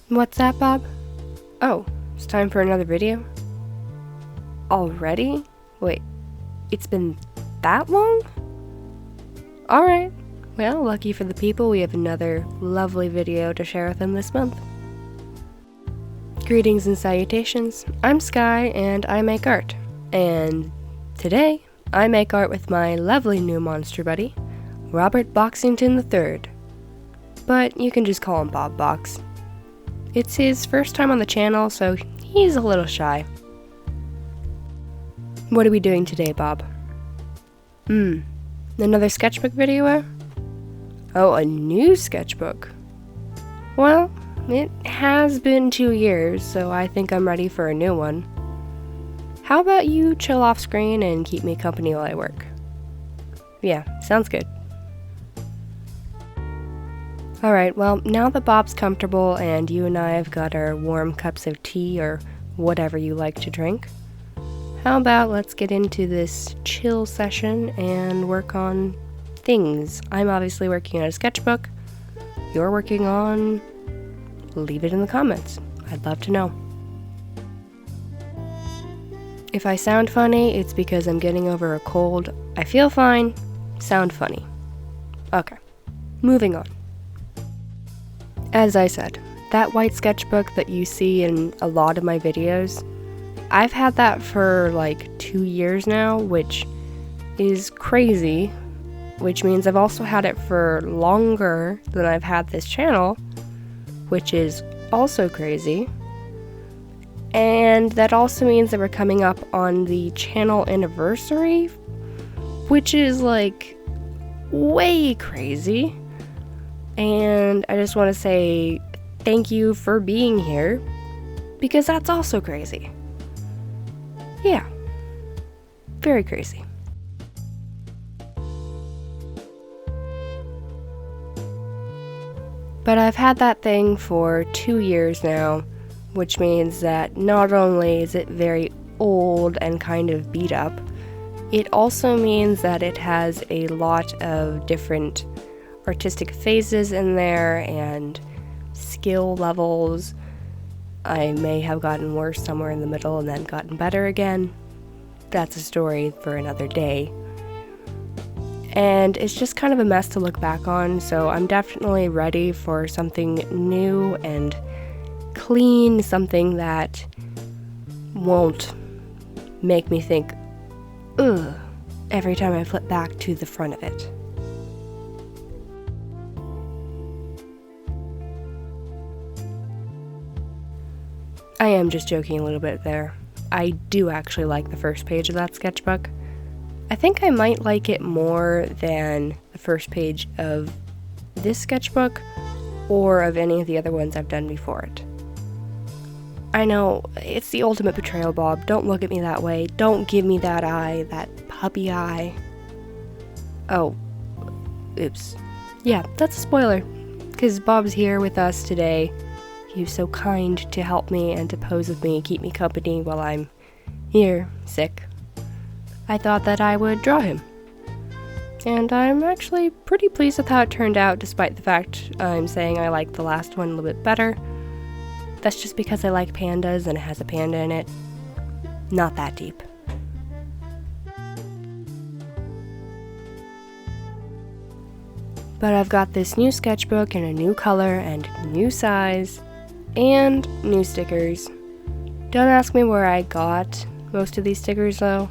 What's that, Bob? Oh, it's time for another video? Already? Wait, it's been that long? Alright, well, lucky for the people, we have another lovely video to share with them this month. Greetings and salutations, I'm Sky and I make art. And today, I make art with my lovely new monster buddy, Robert Boxington III. But you can just call him Bob Box. It's his first time on the channel, so he's a little shy. What are we doing today, Bob? Another sketchbook video, eh? Oh, a new sketchbook. Well, it has been 2 years, so I think I'm ready for a new one. How about you chill off screen and keep me company while I work? Yeah, sounds good. Alright, well, now that Bob's comfortable and you and I have got our warm cups of tea or whatever you like to drink, how about let's get into this chill session and work on things. I'm obviously working on a sketchbook. You're working on... Leave it in the comments. I'd love to know. If I sound funny, it's because I'm getting over a cold. I feel fine. Sound funny. Okay, moving on. As I said, that white sketchbook that you see in a lot of my videos, I've had that for like 2 years now, which is crazy, which means I've also had it for longer than I've had this channel, which is also crazy. And that also means that we're coming up on the channel anniversary, which is like way crazy. And I just want to say thank you for being here, because that's also crazy. Yeah, very crazy. But I've had that thing for 2 years now, which means that not only is it very old and kind of beat up, it also means that it has a lot of different artistic phases in there and skill levels. I may have gotten worse somewhere in the middle and then gotten better again. That's a story for another day. And it's just kind of a mess to look back on, so I'm definitely ready for something new and clean, something that won't make me think, ugh, every time I flip back to the front of it. I am just joking a little bit there. I do actually like the first page of that sketchbook. I think I might like it more than the first page of this sketchbook or of any of the other ones I've done before it. I know, it's the ultimate betrayal, Bob. Don't look at me that way. Don't give me that eye, that puppy eye. Oh, oops. Yeah, that's a spoiler, because Bob's here with us today. He was so kind to help me and to pose with me, keep me company while I'm here, sick. I thought that I would draw him. And I'm actually pretty pleased with how it turned out, despite the fact I'm saying I like the last one a little bit better. That's just because I like pandas and it has a panda in it. Not that deep. But I've got this new sketchbook in a new color and new size. And new stickers. Don't ask me where I got most of these stickers though.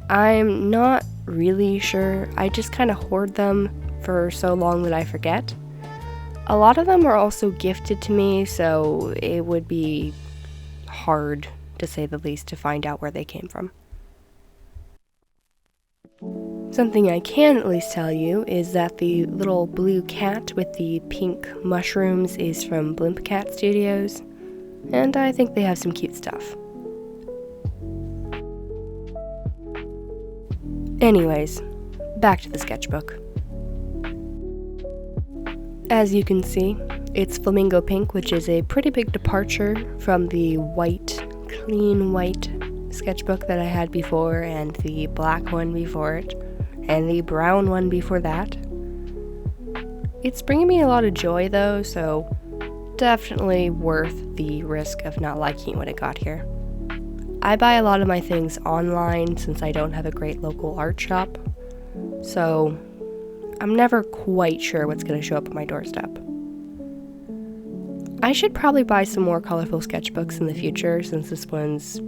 I'm not really sure. I just kind of hoard them for so long that I forget. A lot of them are also gifted to me, so it would be hard, to say the least, to find out where they came from. Something I can at least tell you is that the little blue cat with the pink mushrooms is from Blimp Cat Studios, and I think they have some cute stuff. Anyways, back to the sketchbook. As you can see, it's flamingo pink, which is a pretty big departure from the white, clean white sketchbook that I had before, and the black one before it, and the brown one before that. It's bringing me a lot of joy though, so definitely worth the risk of not liking it when it got here. I buy a lot of my things online since I don't have a great local art shop, so I'm never quite sure what's going to show up on my doorstep. I should probably buy some more colorful sketchbooks in the future since this one's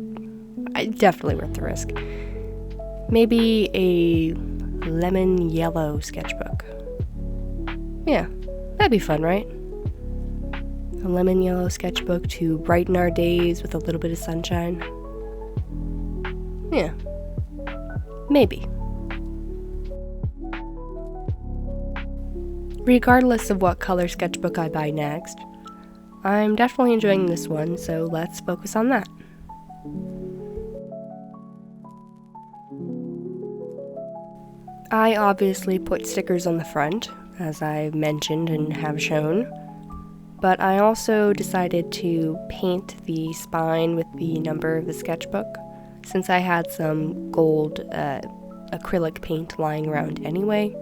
definitely worth the risk. Maybe a lemon yellow sketchbook. Yeah, that'd be fun, right? A lemon yellow sketchbook to brighten our days with a little bit of sunshine. Yeah, maybe. Regardless of what color sketchbook I buy next, I'm definitely enjoying this one, so let's focus on that. I obviously put stickers on the front, as I've mentioned and have shown, but I also decided to paint the spine with the number of the sketchbook, since I had some gold acrylic paint lying around anyway,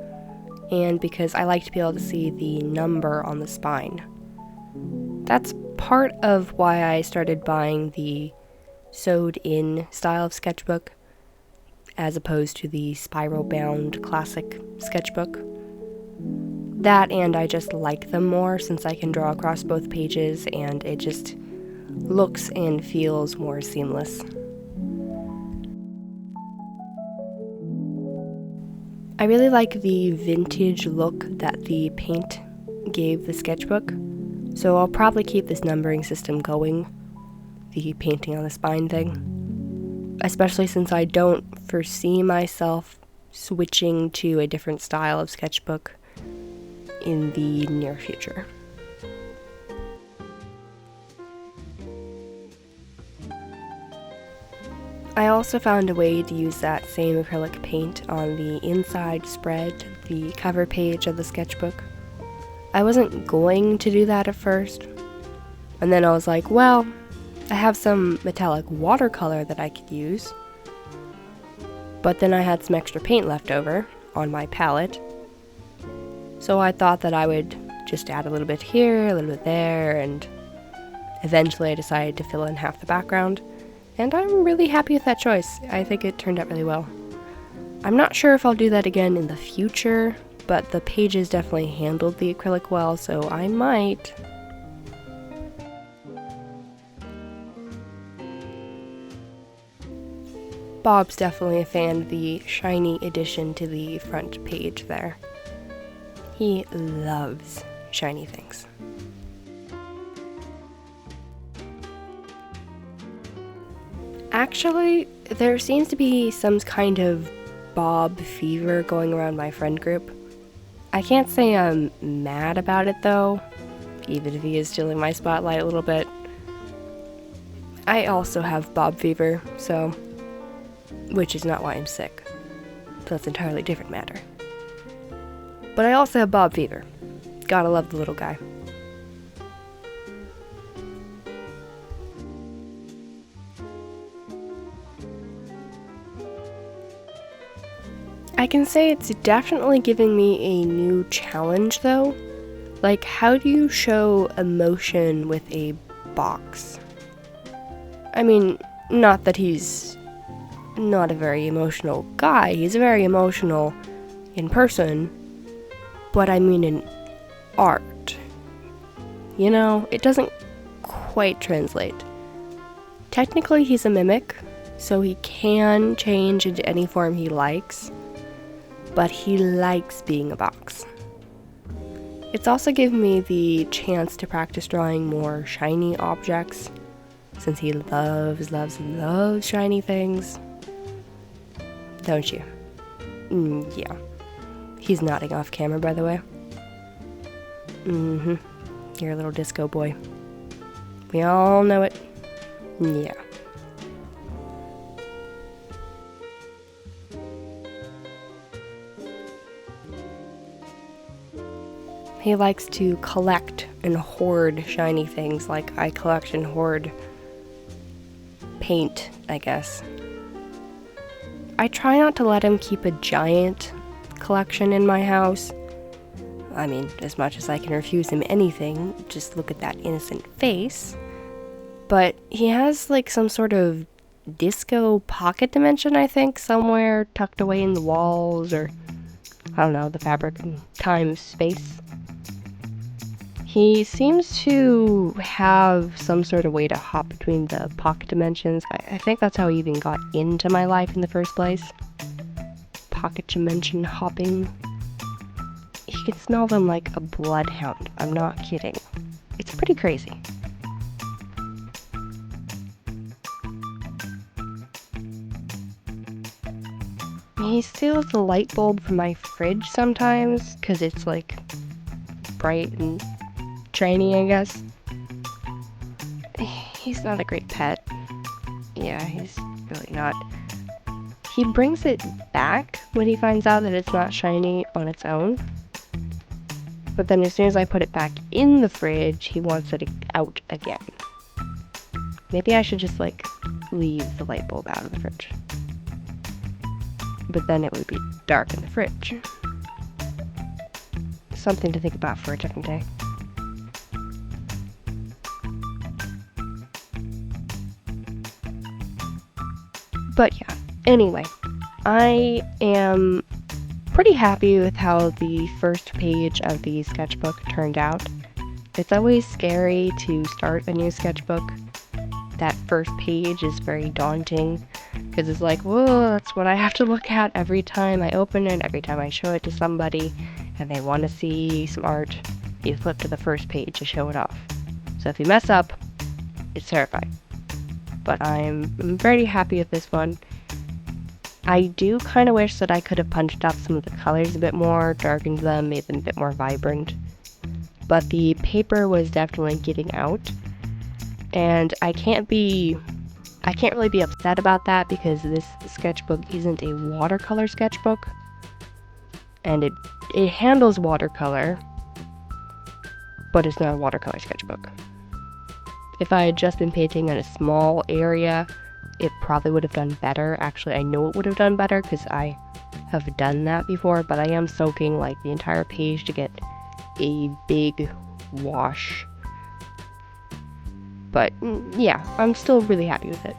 and because I like to be able to see the number on the spine. That's part of why I started buying the sewed-in style of sketchbook, as opposed to the spiral-bound classic sketchbook. That, and I just like them more since I can draw across both pages and it just looks and feels more seamless. I really like the vintage look that the paint gave the sketchbook, so I'll probably keep this numbering system going, the painting on the spine thing, especially since I don't foresee myself switching to a different style of sketchbook in the near future. I also found a way to use that same acrylic paint on the inside spread, the cover page of the sketchbook. I wasn't going to do that at first, and then I was like, well, I have some metallic watercolor that I could use, but then I had some extra paint left over on my palette, so I thought that I would just add a little bit here, a little bit there, and eventually I decided to fill in half the background, and I'm really happy with that choice. I think it turned out really well. I'm not sure if I'll do that again in the future, but the pages definitely handled the acrylic well, so I might. Bob's definitely a fan of the shiny addition to the front page there. He loves shiny things. Actually, there seems to be some kind of Bob fever going around my friend group. I can't say I'm mad about it though, even if he is stealing my spotlight a little bit. I also have Bob fever, so, which is not why I'm sick. So that's an entirely different matter. But I also have Bob fever. Gotta love the little guy. I can say it's definitely giving me a new challenge though. Like, how do you show emotion with a box? I mean, not that he's not a very emotional guy, he's very emotional in person, but I mean in art. You know, it doesn't quite translate. Technically he's a mimic, so he can change into any form he likes, but he likes being a box. It's also given me the chance to practice drawing more shiny objects, since he loves shiny things. Don't you? Yeah. He's nodding off camera, by the way. You're a little disco boy. We all know it. Yeah. He likes to collect and hoard shiny things like I collect and hoard paint, I guess. I try not to let him keep a giant collection in my house. I mean, as much as I can refuse him anything, just look at that innocent face. But he has like some sort of disco pocket dimension, I think, somewhere tucked away in the walls, or I don't know, the fabric and time space. He seems to have some sort of way to hop between the pocket dimensions. I think that's how he even got into my life in the first place. Pocket dimension hopping. He can smell them like a bloodhound. I'm not kidding. It's pretty crazy. He steals the light bulb from my fridge sometimes, because it's like bright and shiny, I guess. He's not a great pet. Yeah, he's really not. He brings it back when he finds out that it's not shiny on its own. But then as soon as I put it back in the fridge, he wants it out again. Maybe I should just like leave the light bulb out of the fridge. But then it would be dark in the fridge. Something to think about for a different day. But yeah, anyway, I am pretty happy with how the first page of the sketchbook turned out. It's always scary to start a new sketchbook. That first page is very daunting, because it's like, whoa, that's what I have to look at every time I open it, every time I show it to somebody, and they want to see some art. You flip to the first page to show it off. So if you mess up, it's terrifying. But I'm very happy with this one. I do kind of wish that I could have punched up some of the colors a bit more, darkened them, made them a bit more vibrant. But the paper was definitely getting out. And I can't really be upset about that, because this sketchbook isn't a watercolor sketchbook. And it handles watercolor, but it's not a watercolor sketchbook. If I had just been painting in a small area, it probably would have done better. Actually, I know it would have done better because I have done that before, but I am soaking like the entire page to get a big wash. But yeah, I'm still really happy with it.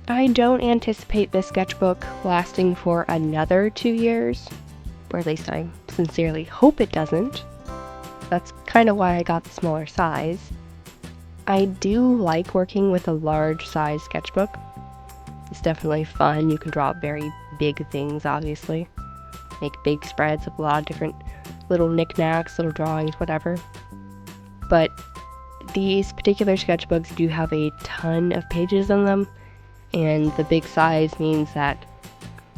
I don't anticipate this sketchbook lasting for another 2 years, or at least I sincerely hope it doesn't. That's kind of why I got the smaller size. I do like working with a large size sketchbook. It's definitely fun. You can draw very big things, obviously. Make big spreads of a lot of different little knickknacks, little drawings, whatever. But these particular sketchbooks do have a ton of pages in them, and the big size means that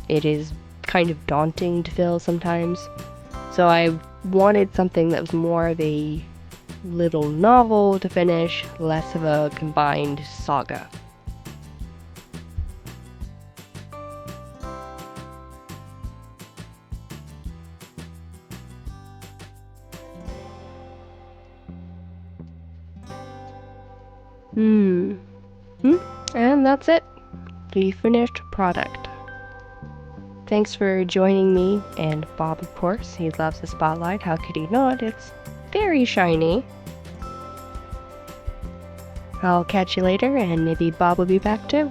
it is kind of daunting to fill sometimes. So I wanted something that was more of a little novel to finish, less of a combined saga. And that's it. The finished product. Thanks for joining me, and Bob, of course. He loves the spotlight. How could he not? It's very shiny. I'll catch you later, and maybe Bob will be back too.